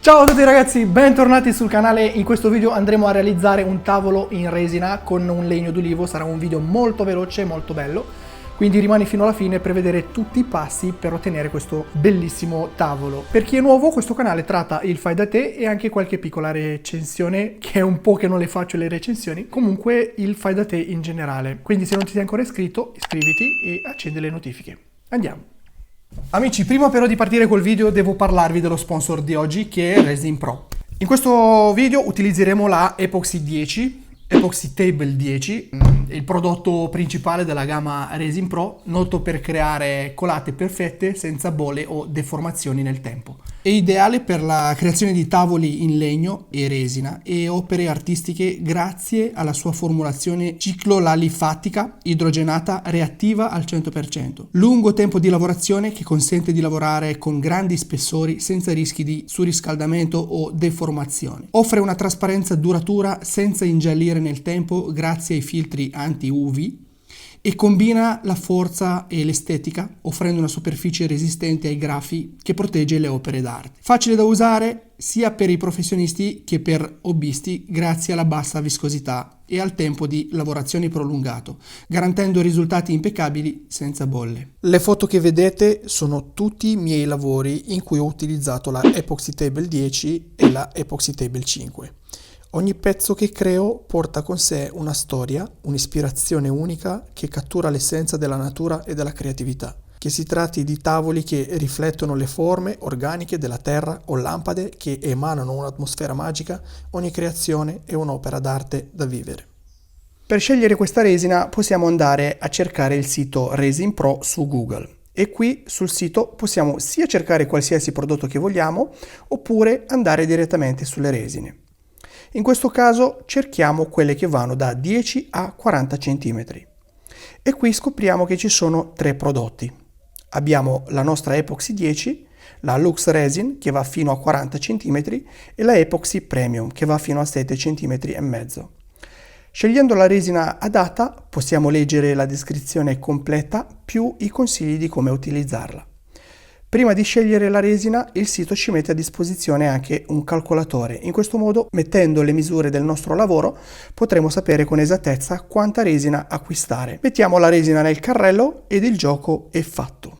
Ciao a tutti ragazzi, bentornati sul canale. In questo video andremo a realizzare un tavolo in resina con un legno d'olivo. Sarà un video molto veloce e molto bello, quindi rimani fino alla fine per vedere tutti i passi per ottenere questo bellissimo tavolo. Per chi è nuovo, questo canale tratta il fai da te e anche qualche piccola recensione, che è un po' che non le faccio le recensioni, comunque il fai da te in generale. Quindi se non ti sei ancora iscritto, iscriviti e accendi le notifiche. Andiamo! Amici, prima però di partire col video devo parlarvi dello sponsor di oggi, che è Resin Pro. In questo video utilizzeremo la Epoxy 10, Epoxy Table 10, il prodotto principale della gamma Resin Pro, noto per creare colate perfette senza bolle o deformazioni nel tempo. È ideale per la creazione di tavoli in legno e resina e opere artistiche grazie alla sua formulazione ciclolalifatica idrogenata reattiva al 100%. Lungo tempo di lavorazione che consente di lavorare con grandi spessori senza rischi di surriscaldamento o deformazioni. Offre una trasparenza duratura senza ingiallire nel tempo grazie ai filtri anti-UV e combina la forza e l'estetica offrendo una superficie resistente ai graffi che protegge le opere d'arte. Facile da usare sia per i professionisti che per hobbisti grazie alla bassa viscosità e al tempo di lavorazione prolungato, garantendo risultati impeccabili senza bolle. Le foto che vedete sono tutti i miei lavori in cui ho utilizzato la Epoxy Table 10 e la Epoxy Table 5. Ogni pezzo che creo porta con sé una storia, un'ispirazione unica che cattura l'essenza della natura e della creatività. Che si tratti di tavoli che riflettono le forme organiche della terra o lampade che emanano un'atmosfera magica, ogni creazione è un'opera d'arte da vivere. Per scegliere questa resina possiamo andare a cercare il sito Resin Pro su Google. E qui sul sito possiamo sia cercare qualsiasi prodotto che vogliamo, oppure andare direttamente sulle resine. In questo caso cerchiamo quelle che vanno da 10 a 40 cm e qui scopriamo che ci sono tre prodotti. Abbiamo la nostra Epoxy 10, la Lux Resin che va fino a 40 cm e la Epoxy Premium che va fino a 7 cm e mezzo. Scegliendo la resina adatta possiamo leggere la descrizione completa più i consigli di come utilizzarla. Prima di scegliere la resina, il sito ci mette a disposizione anche un calcolatore. In questo modo, mettendo le misure del nostro lavoro, potremo sapere con esattezza quanta resina acquistare. Mettiamo la resina nel carrello ed il gioco è fatto.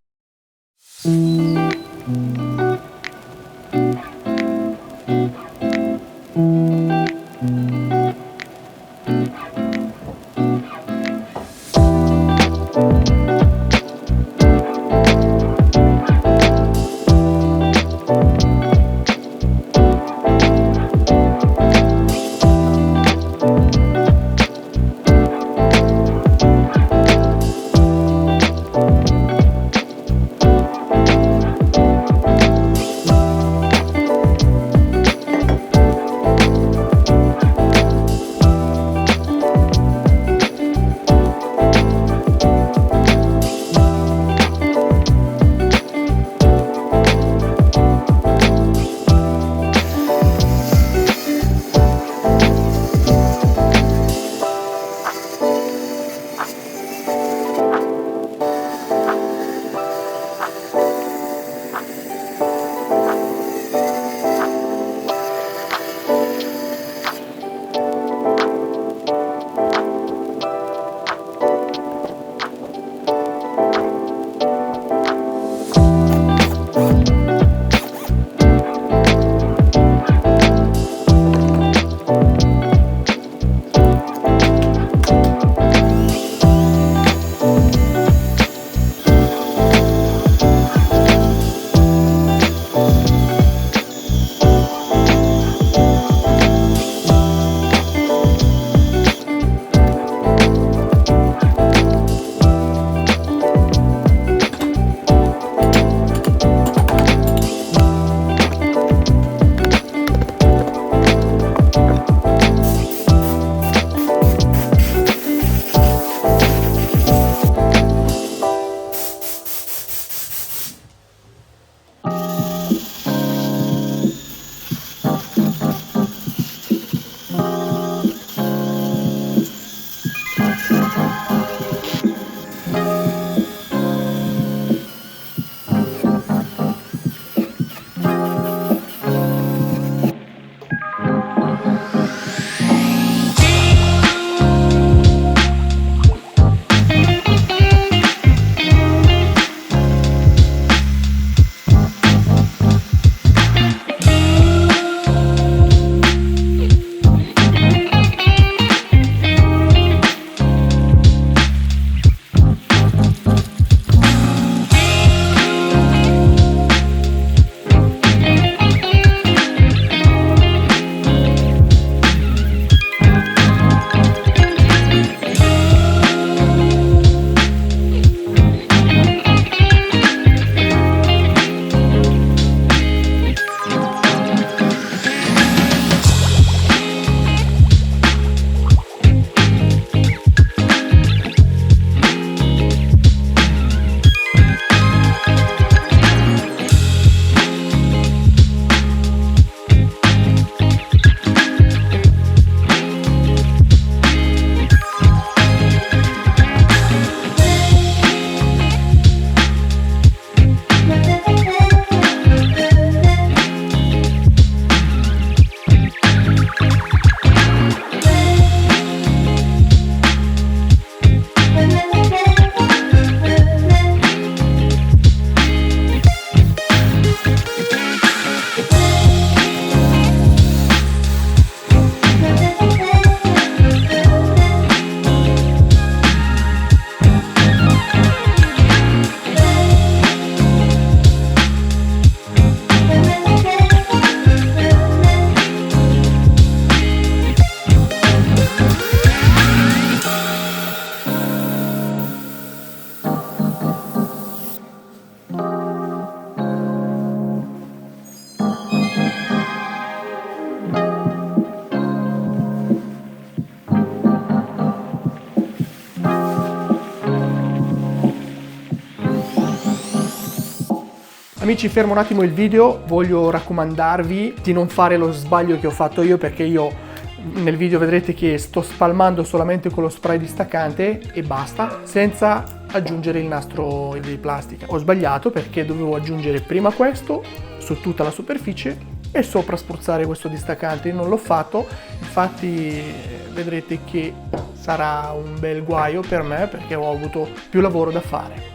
Amici, fermo un attimo il video, voglio raccomandarvi di non fare lo sbaglio che ho fatto io, perché io nel video vedrete che sto spalmando solamente con lo spray distaccante e basta, senza aggiungere il nastro di plastica. Ho sbagliato perché dovevo aggiungere prima questo su tutta la superficie e sopra spruzzare questo distaccante. Io non l'ho fatto, infatti vedrete che sarà un bel guaio per me perché ho avuto più lavoro da fare.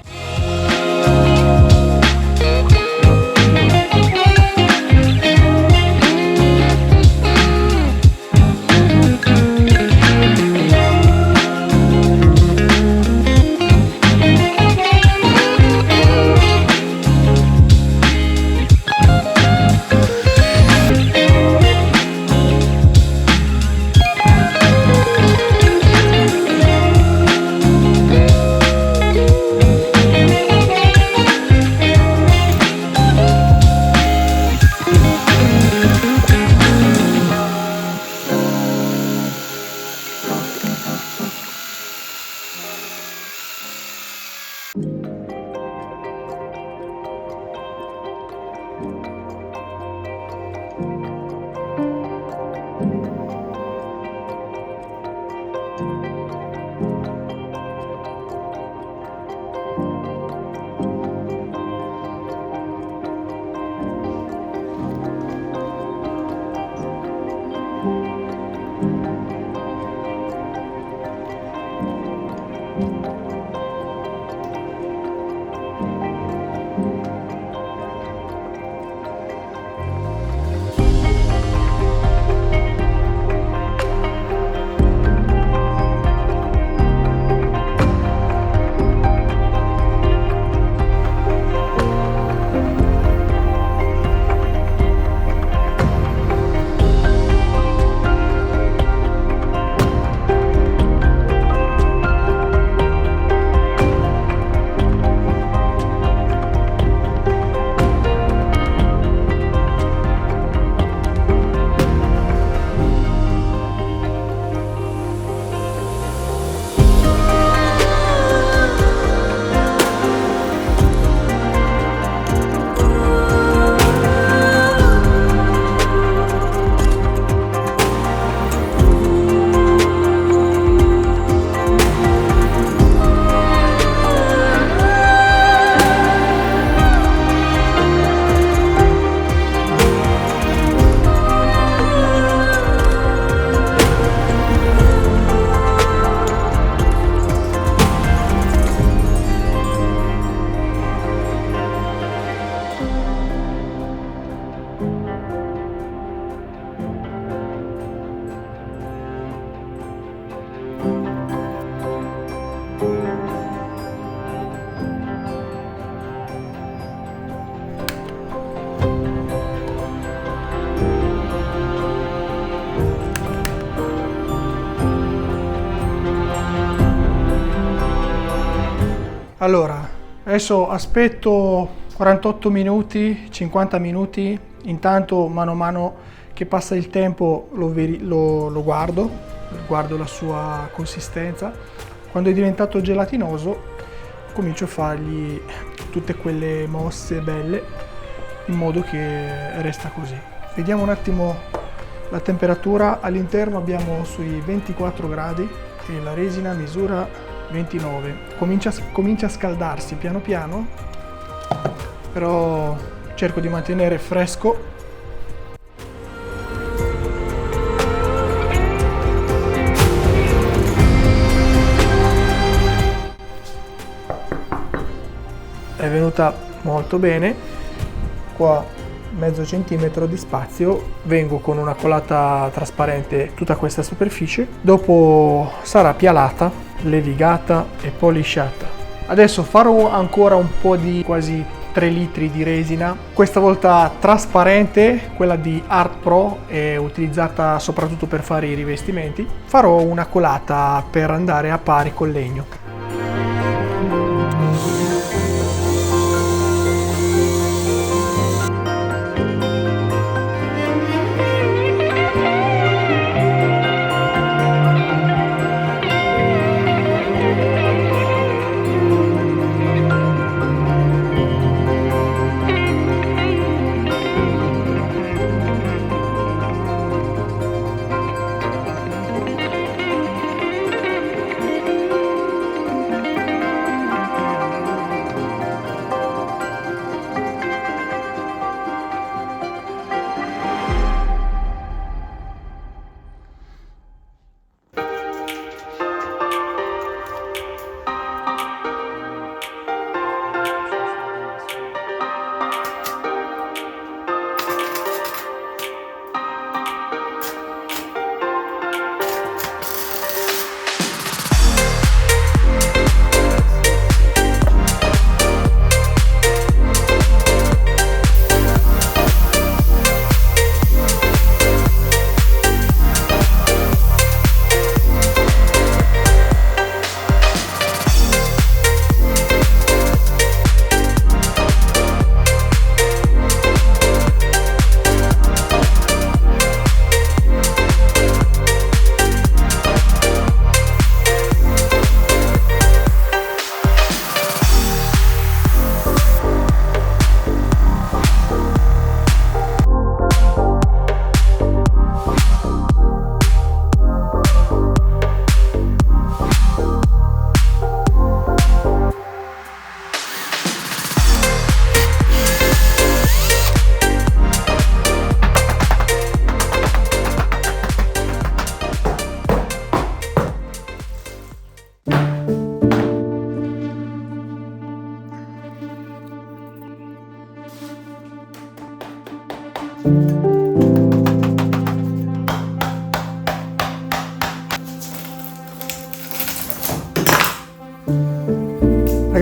Allora, adesso aspetto 48 minuti, 50 minuti, intanto mano a mano che passa il tempo lo guardo la sua consistenza. Quando è diventato gelatinoso comincio a fargli tutte quelle mosse belle in modo che resta così. Vediamo un attimo la temperatura. All'interno abbiamo sui 24 gradi e la resina misura 29. Comincia a scaldarsi piano piano, però cerco di mantenere fresco. È venuta molto bene. Qua mezzo centimetro di spazio, vengo con una colata trasparente tutta questa superficie, dopo sarà pialata, levigata e polisciata. Adesso farò ancora un po' di quasi 3 litri di resina, questa volta trasparente, quella di Art Pro, è utilizzata soprattutto per fare i rivestimenti. Farò una colata per andare a pari col legno.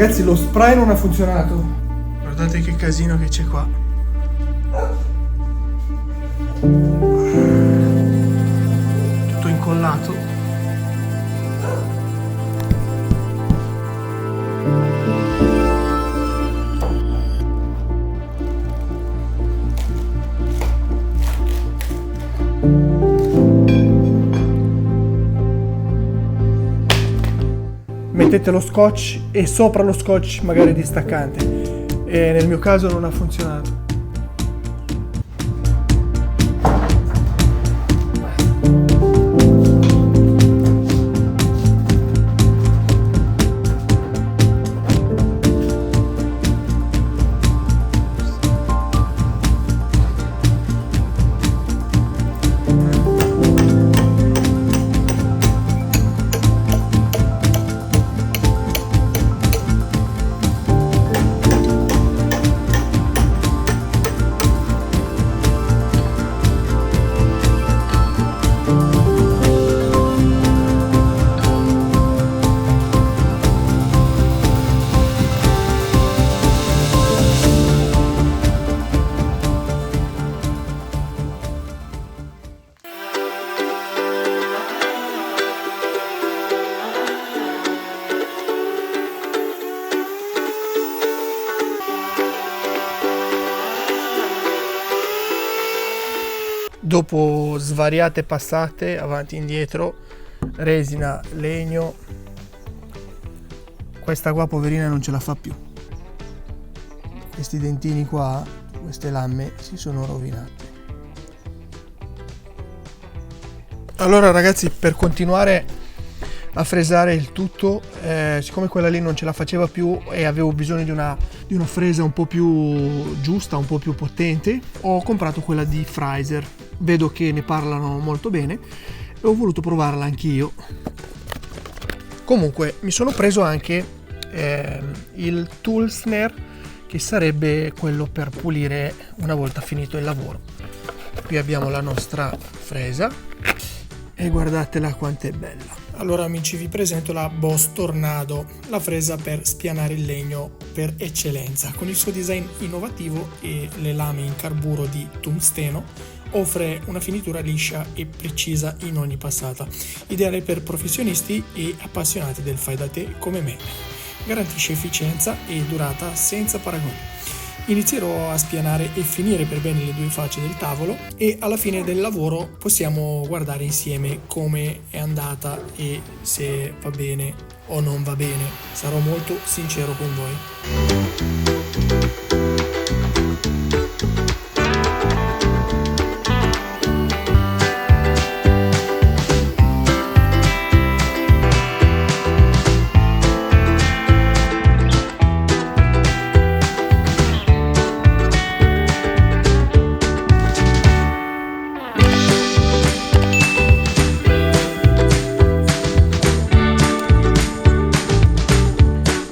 Ragazzi, lo spray non ha funzionato. Guardate che casino che c'è qua. Tutto incollato. Mettete lo scotch e sopra lo scotch magari distaccante, e nel mio caso non ha funzionato. Dopo svariate passate avanti e indietro, resina, legno, questa qua poverina non ce la fa più. Questi dentini qua, queste lame si sono rovinate. Allora ragazzi, per continuare a fresare il tutto, siccome quella lì non ce la faceva più e avevo bisogno di una fresa un po' più giusta, un po' più potente, ho comprato quella di Fraiser. Vedo che ne parlano molto bene e ho voluto provarla anch'io. Comunque mi sono preso anche il tool snare, che sarebbe quello per pulire una volta finito il lavoro. Qui abbiamo la nostra fresa e guardatela quanto è bella. Allora amici, vi presento la Boss Tornado, la fresa per spianare il legno per eccellenza. Con il suo design innovativo e le lame in carburo di tungsteno offre una finitura liscia e precisa in ogni passata, ideale per professionisti e appassionati del fai da te come me. Garantisce efficienza e durata senza paragoni. Inizierò a spianare e finire per bene le due facce del tavolo e alla fine del lavoro possiamo guardare insieme come è andata e se va bene o non va bene. Sarò molto sincero con voi.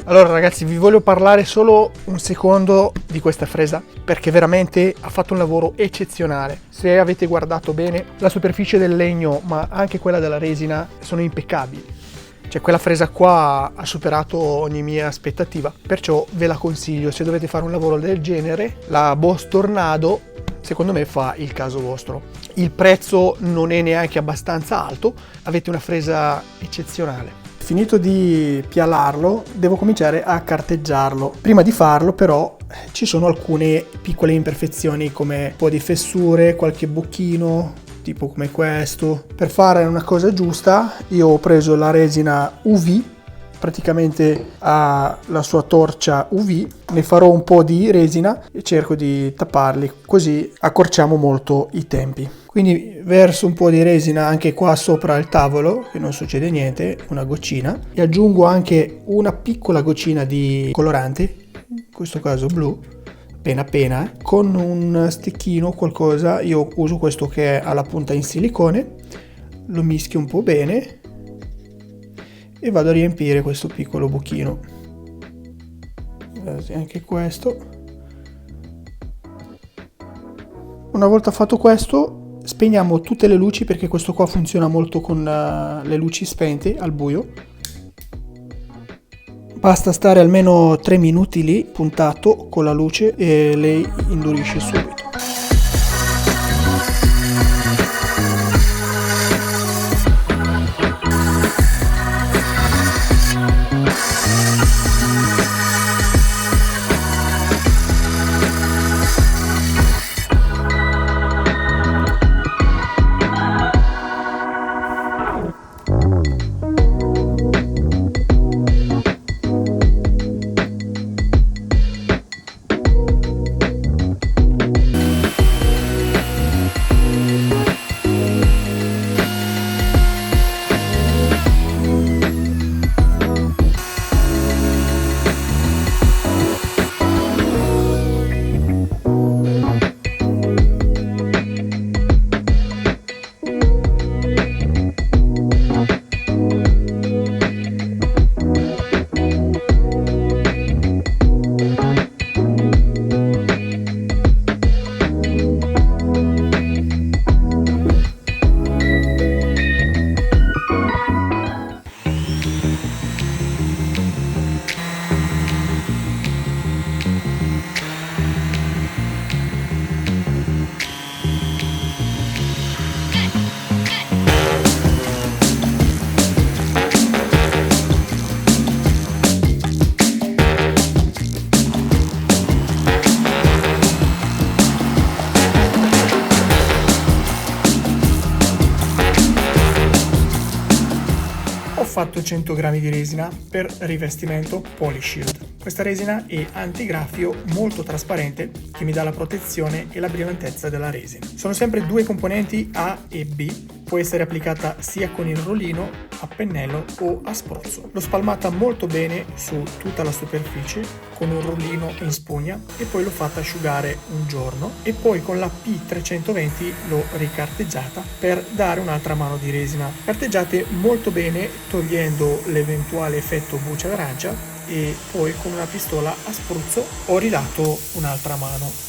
Allora ragazzi, vi voglio parlare solo un secondo di questa fresa, perché veramente ha fatto un lavoro eccezionale. Se avete guardato bene, la superficie del legno ma anche quella della resina sono impeccabili. Cioè quella fresa qua ha superato ogni mia aspettativa, perciò ve la consiglio. Se dovete fare un lavoro del genere, la Boss Tornado secondo me fa il caso vostro. Il prezzo non è neanche abbastanza alto, avete una fresa eccezionale. Finito di pialarlo, devo cominciare a carteggiarlo. Prima di farlo però ci sono alcune piccole imperfezioni, come un po' di fessure, qualche buchino, tipo come questo. Per fare una cosa giusta io ho preso la resina UV, praticamente ha la sua torcia UV, ne farò un po' di resina e cerco di tapparli, così accorciamo molto i tempi. Quindi verso un po' di resina anche qua sopra il tavolo, che non succede niente, una goccina, e aggiungo anche una piccola goccina di colorante, in questo caso blu, appena, con un stecchino, qualcosa. Io uso questo che ha la punta in silicone, lo mischio un po' bene e vado a riempire questo piccolo buchino. Anche questo. Una volta fatto questo, spegniamo tutte le luci, perché questo qua funziona molto con le luci spente al buio. Basta stare almeno 3 minuti lì puntato con la luce e lei indurisce subito. Ho fatto 100 grammi di resina per rivestimento Polyshield. Questa resina è antigraffio molto trasparente che mi dà la protezione e la brillantezza della resina. Sono sempre due componenti A e B, può essere applicata sia con il rollino, a pennello o a spruzzo. L'ho spalmata molto bene su tutta la superficie con un rollino in spugna e poi l'ho fatta asciugare un giorno e poi con la P320 l'ho ricarteggiata per dare un'altra mano di resina. Carteggiate molto bene togliendo l'eventuale effetto buccia d'arancia e poi con una pistola a spruzzo ho ridato un'altra mano.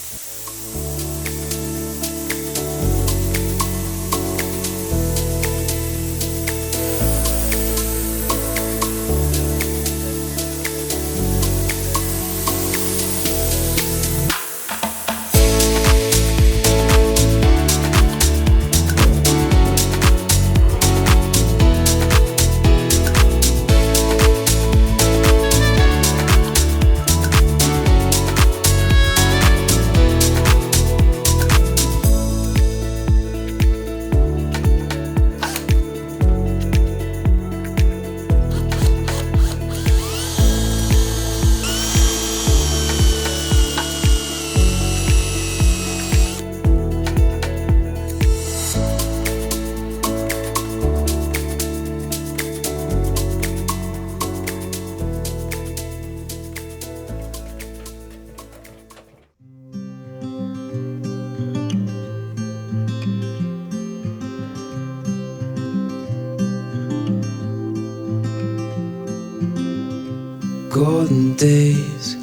Golden days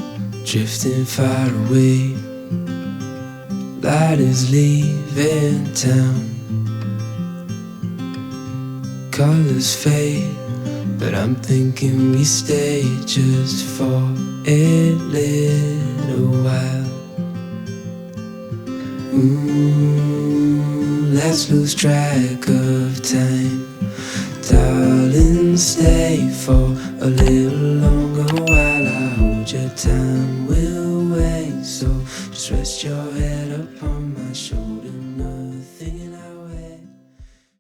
drifting far away, light is leaving town, colors fade, but I'm thinking we stay just for a little while. Let's lose track of time, darling, stay for a little longer while I hold your time will wait. So just rest your head upon my shoulder now.